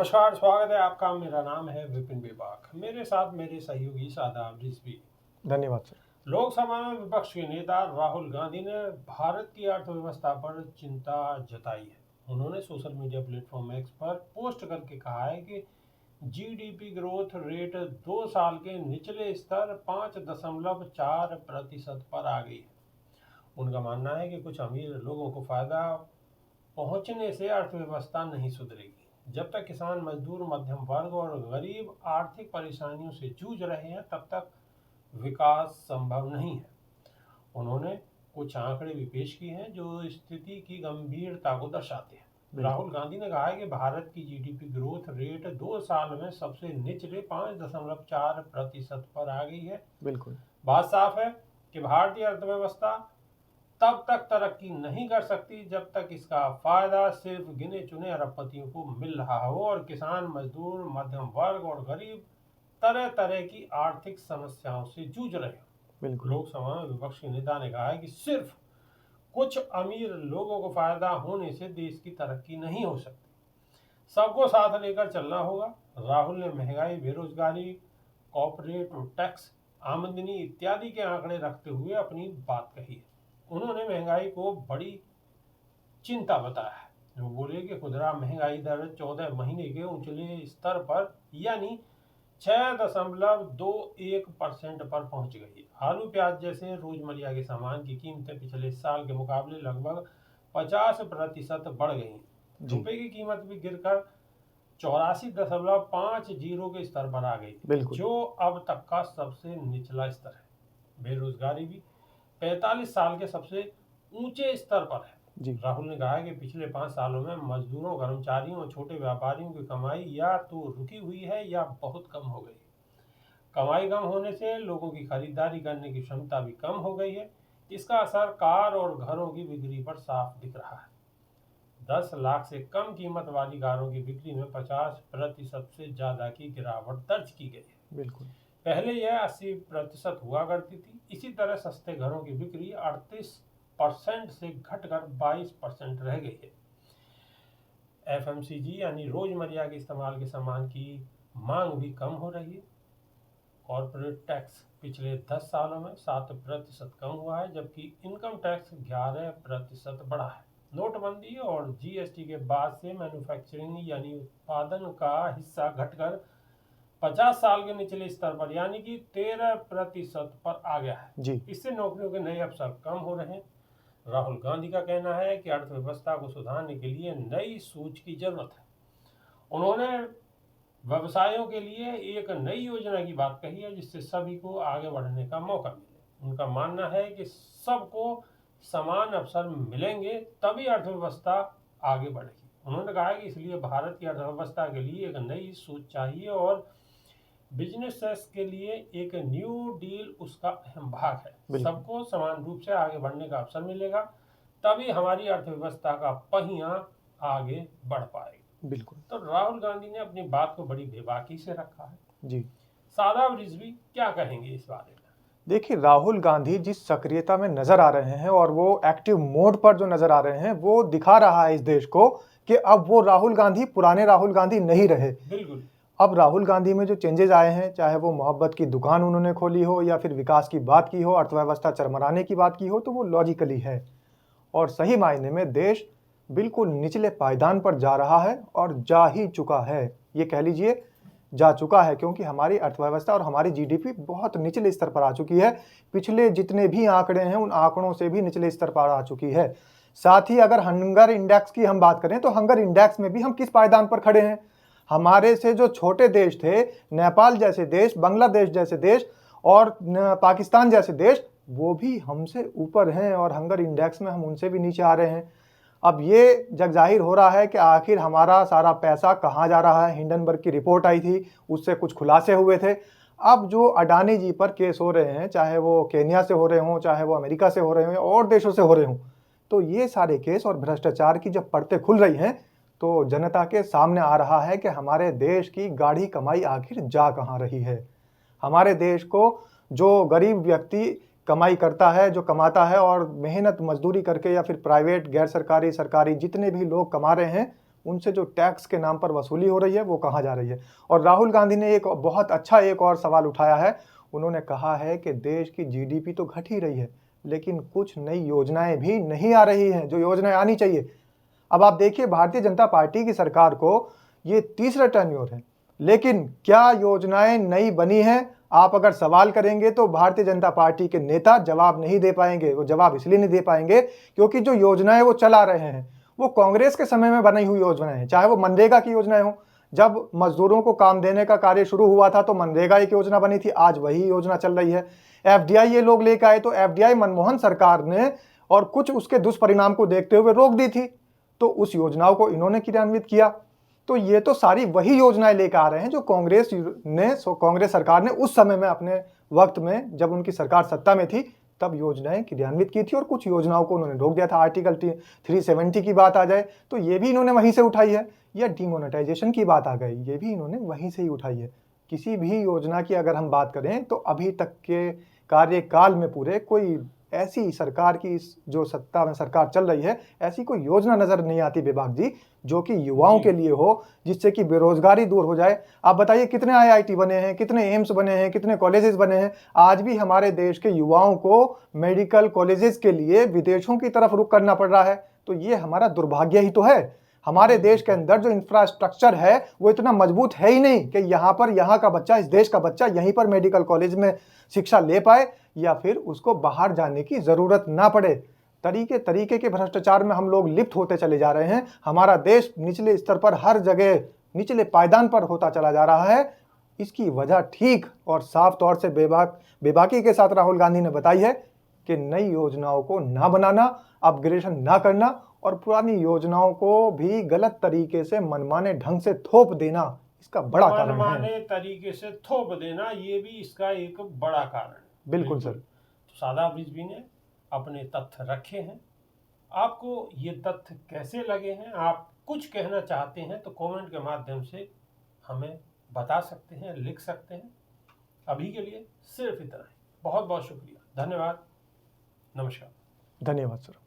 नमस्कार, स्वागत है आपका। मेरा नाम है विपिन बेबाक। मेरे साथ मेरे सहयोगी शादाब रिजवी। धन्यवाद सर। लोकसभा में विपक्ष के नेता राहुल गांधी ने भारत की अर्थव्यवस्था पर चिंता जताई है। उन्होंने सोशल मीडिया प्लेटफॉर्म एक्स पर पोस्ट करके कहा है कि जीडीपी ग्रोथ रेट 2 साल के निचले स्तर 5.4% पर आ गई है। उनका मानना है कि कुछ अमीर लोगों को फायदा पहुंचने से अर्थव्यवस्था नहीं सुधरेगी। जब तक किसान, मजदूर, मध्यम वर्ग और गरीब आर्थिक परेशानियों से जूझ रहे हैं, तब तक विकास संभव नहीं है। उन्होंने कुछ आंकड़े भी पेश किए हैं जो स्थिति की गंभीरता को दर्शाते हैं। राहुल गांधी ने कहा है कि भारत की जीडीपी ग्रोथ रेट 2 साल में सबसे निचले 5.4% पर आ गई है। बिल्कुल, बात साफ है कि भारतीय अर्थव्यवस्था तब तक तरक्की नहीं कर सकती जब तक इसका फायदा सिर्फ गिने चुने अरबपतियों को मिल रहा हो और किसान, मजदूर, मध्यम वर्ग और गरीब तरह तरह की आर्थिक समस्याओं से जूझ रहे हो। बिल्कुल। लोकसभा में विपक्ष के नेता ने कहा है कि सिर्फ कुछ अमीर लोगों को फायदा होने से देश की तरक्की नहीं हो सकती, सबको साथ लेकर चलना होगा। राहुल ने महंगाई, बेरोजगारी, कॉर्पोरेट टैक्स, आमदनी इत्यादि के आंकड़े रखते हुए अपनी बात कही है। उन्होंने महंगाई को बड़ी चिंता बताया है। वो बोले कि खुदरा महंगाई दर 14 महीने के ऊंचले स्तर पर यानी 6.21% पर पहुंच गई है। आलू, प्याज जैसे रोजमर्रा के सामान की कीमतें पिछले साल के मुकाबले लगभग 50% बढ़ गई हैं। रुपए की कीमत भी गिरकर 84.50 के स्तर पर आ गई, जो अब तक का सबसे निचला स्तर है। बेरोजगारी भी 45 साल के सबसे ऊंचे स्तर पर है। राहुल ने कहा कि पिछले 5 सालों में मजदूरों, कर्मचारियों और छोटे व्यापारियों की कमाई या तो रुकी हुई है या बहुत कम हो गई। कमाई कम होने से लोगों की खरीदारी करने की क्षमता भी कम हो गई है। इसका असर कार और घरों की बिक्री पर साफ दिख रहा है। 10 लाख से कम कीमत वाली कारों की बिक्री में 50% से ज्यादा की गिरावट दर्ज की गई है। बिल्कुल। पहले यह 80% हुआ करती थी। इसी तरह सस्ते घरों की बिक्री 38% से घटकर 22% रह गई है। एफएमसीजी यानी रोजमर्रा के इस्तेमाल के सामान की मांग भी कम हो रही है। कॉर्पोरेट टैक्स पिछले 10 सालों में 7% कम हुआ है, जबकि इनकम टैक्स 11% बढ़ा है। नोटबंदी और जीएसटी के बाद से मैन्युफैक्चरिंग यानी उत्पादन का हिस्सा घटकर 50 साल के निचले स्तर पर यानी कि 13% पर आ गया है। इससे नौकरियों के नए अवसर कम हो रहे हैं। राहुल गांधी का कहना है कि अर्थव्यवस्था को सुधारने के लिए नई सोच की जरूरत है। उन्होंने व्यवसायों के लिए एक नई योजना की बात कही है जिससे सभी को आगे बढ़ने का मौका मिले। उनका मानना है कि सबको समान अवसर मिलेंगे तभी अर्थव्यवस्था आगे बढ़ेगी। उन्होंने कहा कि इसलिए भारत की अर्थव्यवस्था के लिए एक नई सोच चाहिए और बिजनेस के लिए एक न्यू डील उसका अहम भाग है। सबको समान रूप से आगे बढ़ने का अवसर मिलेगा, तभी हमारी अर्थव्यवस्था का पहिया आगे बढ़ पाएगा। बिल्कुल। तो राहुल गांधी ने अपनी बात को बड़ी बेबाकी से रखा है। जी, शादाब रिजवी क्या कहेंगे इस बारे में? देखिए, राहुल गांधी जिस सक्रियता में नजर आ रहे हैं और वो एक्टिव मोड पर जो नजर आ रहे हैं, वो दिखा रहा है इस देश को कि अब वो राहुल गांधी पुराने राहुल गांधी नहीं रहे। बिल्कुल। अब राहुल गांधी में जो चेंजेस आए हैं, चाहे वो मोहब्बत की दुकान उन्होंने खोली हो या फिर विकास की बात की हो, अर्थव्यवस्था चरमराने की बात की हो, तो वो लॉजिकली है और सही मायने में देश बिल्कुल निचले पायदान पर जा रहा है और जा ही चुका है। ये कह लीजिए जा चुका है, क्योंकि हमारी अर्थव्यवस्था और हमारी जीडीपी बहुत निचले स्तर पर आ चुकी है। पिछले जितने भी आंकड़े हैं उन आंकड़ों से भी निचले स्तर पर आ चुकी है। साथ ही अगर हंगर इंडेक्स की हम बात करें तो हंगर इंडेक्स में भी हम किस पायदान पर खड़े हैं। हमारे से जो छोटे देश थे, नेपाल जैसे देश, बांग्लादेश जैसे देश और पाकिस्तान जैसे देश, वो भी हमसे ऊपर हैं और हंगर इंडेक्स में हम उनसे भी नीचे आ रहे हैं। अब ये जग जाहिर हो रहा है कि आखिर हमारा सारा पैसा कहाँ जा रहा है। हिंडनबर्ग की रिपोर्ट आई थी, उससे कुछ खुलासे हुए थे। अब जो अडानी जी पर केस हो रहे हैं, चाहे वो केन्या से हो रहे हों, चाहे वो अमेरिका से हो रहे हों या और देशों से हो रहे हों, तो ये सारे केस और भ्रष्टाचार की जब परतें खुल रही हैं तो जनता के सामने आ रहा है कि हमारे देश की गाढ़ी कमाई आखिर जा कहाँ रही है। हमारे देश को जो गरीब व्यक्ति कमाई करता है, जो कमाता है और मेहनत मजदूरी करके या फिर प्राइवेट, गैर सरकारी, सरकारी जितने भी लोग कमा रहे हैं, उनसे जो टैक्स के नाम पर वसूली हो रही है वो कहाँ जा रही है। और राहुल गांधी ने एक बहुत अच्छा एक और सवाल उठाया है। उन्होंने कहा है कि देश की जीडीपी तो घट ही रही है, लेकिन कुछ नई योजनाएं भी नहीं आ रही हैं जो योजनाएं आनी चाहिए। अब आप देखिए, भारतीय जनता पार्टी की सरकार को ये तीसरा टर्न्योर है, लेकिन क्या योजनाएं नई बनी हैं? आप अगर सवाल करेंगे तो भारतीय जनता पार्टी के नेता जवाब नहीं दे पाएंगे। वो जवाब इसलिए नहीं दे पाएंगे क्योंकि जो योजनाएं वो चला रहे हैं वो कांग्रेस के समय में बनी हुई योजनाएं हैं। चाहे वो मनरेगा की योजनाएं हो, जब मजदूरों को काम देने का कार्य शुरू हुआ था तो मनरेगा एक योजना बनी थी, आज वही योजना चल रही है। एफडीआई ये लोग लेकर आए तो एफडीआई मनमोहन सरकार ने और कुछ उसके दुष्परिणाम को देखते हुए रोक दी थी, तो उस योजनाओं को इन्होंने क्रियान्वित किया। तो ये तो सारी वही योजनाएं लेकर आ रहे हैं जो कांग्रेस सरकार ने उस समय में अपने वक्त में जब उनकी सरकार सत्ता में थी तब योजनाएं क्रियान्वित की थी, और कुछ योजनाओं को उन्होंने रोक दिया था। आर्टिकल 370 की बात आ जाए तो ये भी इन्होंने वहीं से उठाई है, या डिमोनेटाइजेशन की बात आ गई ये भी इन्होंने वहीं से ही उठाई है। किसी भी योजना की अगर हम बात करें तो अभी तक के कार्यकाल में पूरे कोई ऐसी सरकार की जो सत्ता में सरकार चल रही है ऐसी कोई योजना नजर नहीं आती विभाग जी जो कि युवाओं के लिए हो, जिससे कि बेरोजगारी दूर हो जाए। आप बताइए कितने आईआईटी बने हैं, कितने एम्स बने हैं, कितने कॉलेजेस बने हैं। आज भी हमारे देश के युवाओं को मेडिकल कॉलेजेस के लिए विदेशों की तरफ रुख करना पड़ रहा है। तो ये हमारा दुर्भाग्य ही तो है। हमारे देश के अंदर जो इंफ्रास्ट्रक्चर है वो इतना मजबूत है ही नहीं कि यहाँ का बच्चा, इस देश का बच्चा यहीं पर मेडिकल कॉलेज में शिक्षा ले पाए या फिर उसको बाहर जाने की जरूरत ना पड़े। तरीके तरीके के भ्रष्टाचार में हम लोग लिप्त होते चले जा रहे हैं। हमारा देश निचले स्तर पर हर जगह निचले पायदान पर होता चला जा रहा है। इसकी वजह ठीक और साफ तौर से बेबाकी के साथ राहुल गांधी ने बताई है कि नई योजनाओं को ना बनाना, अपग्रेडेशन ना करना और पुरानी योजनाओं को भी गलत तरीके से मनमाने ढंग से थोप देना इसका बड़ा कारण है। मनमाने तरीके से थोप देना ये भी इसका एक बड़ा कारण है। बिल्कुल सर। तो शादाब रिजवी ने अपने तथ्य रखे हैं। आपको ये तथ्य कैसे लगे हैं, आप कुछ कहना चाहते हैं तो कमेंट के माध्यम से हमें बता सकते हैं, लिख सकते हैं। अभी के लिए सिर्फ इतना ही। बहुत बहुत शुक्रिया, धन्यवाद, नमस्कार। धन्यवाद सर।